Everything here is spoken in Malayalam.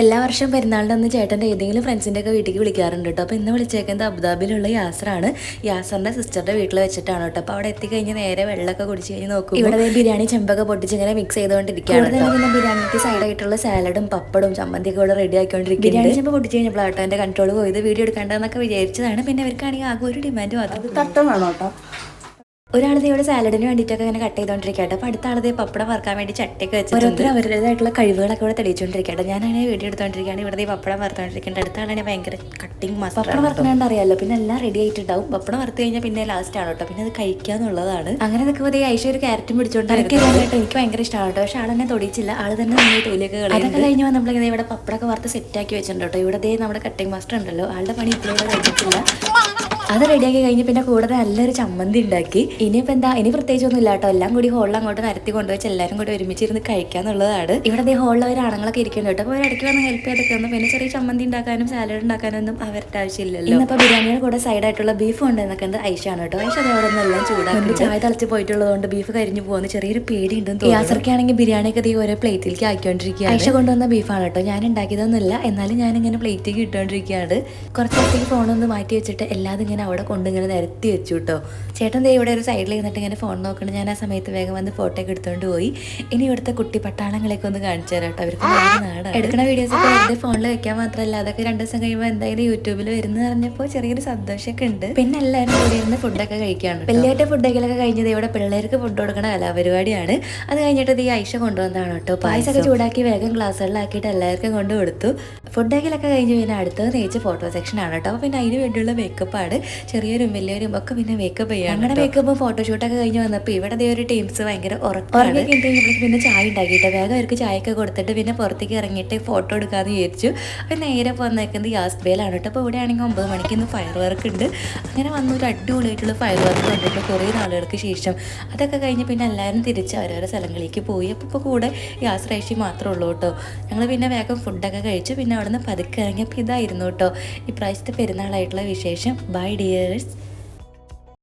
എല്ലാ വർഷവും പെരുന്നാളിൻ്റെ അന്ന് ചേട്ടൻ്റെ ഏതെങ്കിലും ഫ്രണ്ട്സിൻ്റെ ഒക്കെ വീട്ടിലേക്ക് വിളിക്കാറുണ്ട് കേട്ടോ. അപ്പോൾ ഇന്ന് വിളിച്ചേക്കുന്നത് അബുദാബിയിലുള്ള യാസറാണ്. യാസറിൻ്റെ സിസ്റ്ററുടെ വീട്ടിൽ വെച്ചിട്ടാണ് കേട്ടോ. അപ്പോൾ അവിടെ എത്തിക്കഴിഞ്ഞ് നേരെ വെള്ളമൊക്കെ കുടിച്ച് കഴിഞ്ഞ് നോക്കും. ഇവിടെ ബിരിയാണി ചെമ്പൊക്കെ പൊട്ടിച്ച് ഇങ്ങനെ മിക്സ് ചെയ്തുകൊണ്ടിരിക്കുകയാണ്. പിന്നെ ബിരിയാണിക്ക് സൈഡായിട്ടുള്ള സാലഡും പപ്പടും ചമ്മന്തിയൊക്കെ ഇവിടെ റെഡി ആക്കിക്കൊണ്ടിരിക്കും. ബിരിയാണി ചെമ്പ് പൊട്ടിച്ച് കഴിഞ്ഞപ്പോൾ കേട്ടോ എൻ്റെ കൺട്രോൾ പോയത് വീഡിയോ എടുക്കേണ്ടതെന്നൊക്കെ വിചാരിച്ചതാണ്. പിന്നെ അവർക്കാണെങ്കിൽ ആകെ ഒരു ഡിമാൻഡ് മാത്രം തട്ടം വേണം കേട്ടോ. ഒരാളത് ഇവിടെ സാലഡിന് വേണ്ടിയിട്ടൊക്കെ ഇങ്ങനെ കട്ട് ചെയ്തുകൊണ്ടിരിക്കട്ടെ. അപ്പോൾ അടുത്ത ആളത് പപ്പടം വറുക്കാൻ വേണ്ടി ചട്ടിയൊക്കെ വെച്ച് ഓരോരുത്തർ അവരുടേതായിട്ടുള്ള കഴിവുകളൊക്കെ ഇവിടെ തെളിയിച്ചുകൊണ്ടിരിക്കട്ടെ. ഞാനാണെങ്കിൽ വീഡിയോ എടുത്തുകൊണ്ടിരിക്കുകയാണ്. ഇവിടെ പപ്പടം വറുത്തുകൊണ്ടിരിക്കേണ്ട അടുത്താണെങ്കിൽ ഭയങ്കര കട്ടിങ് മാസ്റ്റർ. പപ്പടം വറുക്കണോണ്ട് അറിയാമല്ലോ, പിന്നെ എല്ലാം റെഡി ആയിട്ടുണ്ടാവും. പപ്പടം വറുത്ത് കഴിഞ്ഞാൽ പിന്നെ ലാസ്റ്റ് ആണ് കേട്ടോ, പിന്നെ അത് കഴിക്കാന്നുള്ളതാണ്. അങ്ങനെ നിൽക്കുമ്പോൾ ഐശ്വര്യ ഒരു ക്യാരറ്റും പിടിച്ചോണ്ട് എനിക്ക് ഭയങ്കര ഇഷ്ടമാണ് കേട്ടോ. പക്ഷെ ആളെന്നെ തൊടിച്ചില്ല, ആൾ തന്നെ നമ്മൾ തൊലിയൊക്കെ കളി. അതൊക്കെ കഴിഞ്ഞ് നമ്മളിങ്ങനെ ഇവിടെ പപ്പടമൊക്കെ വറുത്ത് സെറ്റാക്കി വെച്ചിട്ടുണ്ട് കേട്ടോ. ഇവിടെ നമ്മുടെ കട്ടിങ് മാസ്റ്റർ ഉണ്ടല്ലോ, ആളുടെ പണി ഇപ്പോഴും കഴിഞ്ഞിട്ടില്ല. അത് റെഡിയാക്കി കഴിഞ്ഞ് പിന്നെ കൂടെ നല്ലൊരു ചമ്മന്തി ഉണ്ടാക്കി. ഇനിയിപ്പോൾ എന്താ, ഇനി പ്രത്യേകിച്ചൊന്നും ഇല്ല കേട്ടോ. എല്ലാം കൂടി ഹോളിൽ അങ്ങോട്ട് നിരത്തി കൊണ്ടുവച്ച് എല്ലാവരും കൂടി ഒരുമിച്ചിരുന്ന് കഴിക്കാന്നുള്ളതാണ്. ഇവിടെ ഹോളിൽ ഒരു ആണുങ്ങളൊക്കെ ഇരിക്കുന്നുണ്ട് കേട്ടോ. അപ്പോൾ ഇടയ്ക്ക് വന്ന് ഹെൽപ്പ് ചെയ്തൊക്കെ വന്നു. പിന്നെ ചെറിയ ചമ്മന്തി ഉണ്ടാക്കാനും സാലഡ് ഉണ്ടാക്കാനൊന്നും അവരുടെ ആവശ്യമില്ലല്ലോ. ഇന്നിപ്പോൾ ബിരിയാണിയുടെ കൂടെ സൈഡായിട്ടുള്ള ബീഫ് കൊണ്ടുവന്നൊക്കെ ഐഷാണ് കേട്ടോ. ഐഷ അതവിടെ നിന്ന് എല്ലാം ചൂടാക്കി ചായ തളിച്ച് പോയിട്ടുള്ളതുകൊണ്ട് ബീഫ് കരിഞ്ഞു പോകുന്ന ചെറിയൊരു പേടി ഉണ്ടെന്ന് തോന്നുന്നു. യാസർക്കാണെങ്കിൽ ബിരിയാണിയൊക്കെ ഓരോ പ്ലേറ്റിലേക്ക് ആക്കിക്കൊണ്ടിരിക്കുക. ഐഷ കൊണ്ടുവന്ന ബീഫാണ് കേട്ടോ. ഞാൻ ഉണ്ടാക്കിയതൊന്നുമില്ല, എന്നാലും ഞാനിങ്ങനെ പ്ലേറ്റിലേക്ക് ഇട്ടുകൊണ്ടിരിക്കുകയാണ്. കുറച്ച് നേരത്തേക്ക് ഫോണൊന്ന് മാറ്റി വെച്ചിട്ട് എല്ലാതും ഇങ്ങനെ അവിടെ കൊണ്ടിങ്ങനെ നിരത്തി വെച്ചു കേട്ടോ. ചേട്ടൻ ദേ ഇവിടെ ഒരു സൈഡിൽ ഇരുന്നിട്ട് ഇങ്ങനെ ഫോൺ നോക്കണം. ഞാൻ ആ സമയത്ത് വേഗം വന്ന് ഫോട്ടോ ഒക്കെ എടുത്തുകൊണ്ട് പോയി. ഇനി ഇവിടുത്തെ കുട്ടി പട്ടാളങ്ങളൊക്കെ ഒന്ന് കാണിച്ചു തരാം കേട്ടോ. അവർക്ക് നാടാണ്. എടുക്കുന്ന വീഡിയോസ് ഒക്കെ വെറുതെ ഫോണിൽ വെക്കാൻ മാത്രമല്ല, അതൊക്കെ 2 ദിവസം കഴിയുമ്പോൾ എന്തായാലും യൂട്യൂബിൽ വരുന്ന പറഞ്ഞപ്പോൾ ചെറിയൊരു സന്തോഷമൊക്കെ ഉണ്ട്. പിന്നെ എല്ലാവരും കൂടി ഇരുന്ന് ഫുഡൊക്കെ കഴിക്കുകയാണ്. വലിയായിട്ട് ഫുഡ് കഴിക്കലൊക്കെ കഴിഞ്ഞത് ഇവിടെ പിള്ളേർക്ക് ഫുഡ് കൊടുക്കണ കലാപരിപാടിയാണ്. അത് കഴിഞ്ഞിട്ട് ഈ ഐഷ കൊണ്ടുവന്നതാണ് കേട്ടോ. പായസമൊക്കെ ചൂടാക്കി വേഗം ഗ്ലാസ്സുകളിലാക്കിയിട്ട് എല്ലാവർക്കും കൊണ്ട് കൊടുത്തു. ഫുഡ് കഴിക്കലൊക്കെ കഴിഞ്ഞ് പിന്നെ അടുത്തത് നെയ്ച്ച് ഫോട്ടോ സെക്ഷൻ ആണ് കേട്ടോ. അപ്പോൾ പിന്നെ അതിന് വേണ്ടിയുള്ള മേക്കപ്പാണ്. ചെറിയൊരും വലിയവരും ഒക്കെ പിന്നെ മേക്കപ്പ് ചെയ്യാം. ഞങ്ങളുടെ മേക്കപ്പും ഫോട്ടോഷൂട്ടൊക്കെ കഴിഞ്ഞ് വന്നപ്പോൾ ഇവിടെ ഒരു ടീംസ് ഭയങ്കര ഉറങ്ങി കഴിഞ്ഞപ്പോൾ പിന്നെ ചായ ഉണ്ടാക്കിയിട്ട് വേഗം അവർക്ക് ചായയൊക്കെ കൊടുത്തിട്ട് പിന്നെ പുറത്തേക്ക് ഇറങ്ങിയിട്ട് ഫോട്ടോ എടുക്കാമെന്ന് വിചാരിച്ചു. അപ്പോൾ നേരെ വന്നേക്കുന്നത് യാസ്ബേലാണ് കേട്ടോ. അപ്പോൾ ഇവിടെ ആണെങ്കിൽ 9 മണിക്ക് ഇന്ന് ഫയർ വർക്ക് ഉണ്ട്. അങ്ങനെ വന്ന് ഒരു അടിപൊളിയായിട്ടുള്ള ഫയർ വർക്ക് കണ്ടിട്ട് കുറേ നാളുകൾക്ക് ശേഷം. അതൊക്കെ കഴിഞ്ഞ് പിന്നെ എല്ലാവരും തിരിച്ച് ഓരോരോ സ്ഥലങ്ങളിലേക്ക് പോയി. അപ്പോൾ കൂടെ യാസ്രേഷി മാത്രമേ ഉള്ളൂ കേട്ടോ. ഞങ്ങൾ പിന്നെ വേഗം ഫുഡൊക്കെ കഴിച്ചു. പിന്നെ അവിടെ നിന്ന് പതുക്കെ ഇറങ്ങിയപ്പോൾ ഇതായിരുന്നു കേട്ടോ ഇപ്രാവശ്യത്തെ പെരുന്നാളായിട്ടുള്ള വിശേഷം. Bye dears.